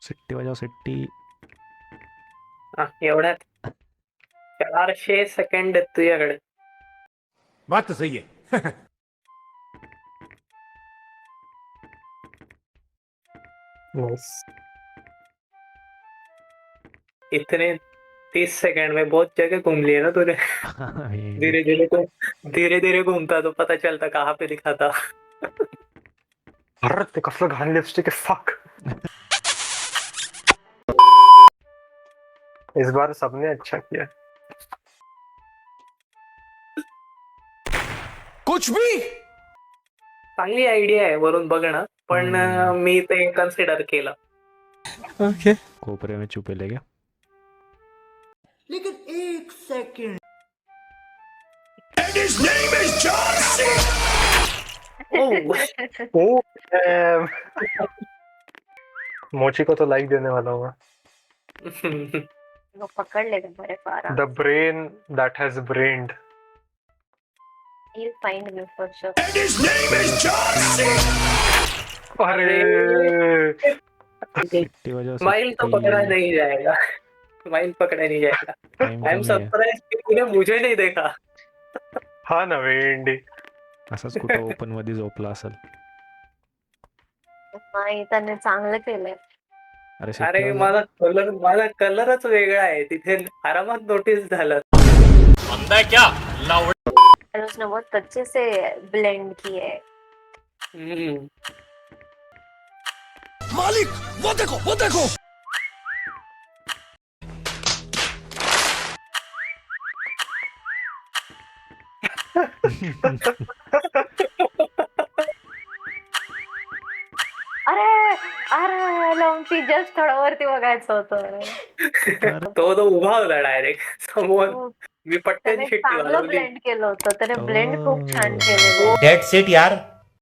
City वाजव city. एवढ्यात 400 second आहेत तुझ्याकडे. बात तो सही है. बस इतने 30 सेकंड में बहुत जगह घूम लिए ना तूने. धीरे धीरे धीरे घूमता तो पता चलता कहाँ पे दिखाता. अरे ते कसलं घाण लिपस्टिक आहे. फक. इस बार सबने अच्छा किया. कुछ भी. चांगली आयडिया आहे वरून बघणं, पण मी ते कन्सिडर केलं. ओके. कोपरे में छुपे ले गया. लेकिन एक second. And his name is John C. ओ ओ मोची को तो लाइक देने वाला हूँ. वो पकड़ लेगा बड़े पारा. The brain that has brand. He'll find me for sure. And his name is John C. अरे सिट्टी वाजव स्माइल तो पकड़ा नहीं जाएगा. स्माइल पकड़ा नहीं जाएगा. आई एम सरप्राइज कि तूने मुझे नहीं देखा. हा ना वेंडी. असंच कुठं ओपन मध्ये झोपला असेल. नाही त्याने चांगलं केलंय. अरे अरे सिट्टी वाजव. माझा कलरच वेगळा आहे. तिथे आरामात नोटीस झालं. और उसने बहुत अच्छे से ब्लेंड किए है. हम्म. मालिक वो देखो वो देखो. अरे अरे लंपी जस्ट थोडं वरती बघायचं होतं. तो उभा होता डायरेक्ट समोर. मी पटकन त्याने शिट्टी चांगलं घालवली. ब्लेंड केलं होतं. त्याने ब्लेंड खूप छान केलेलं. डेट सेट यार.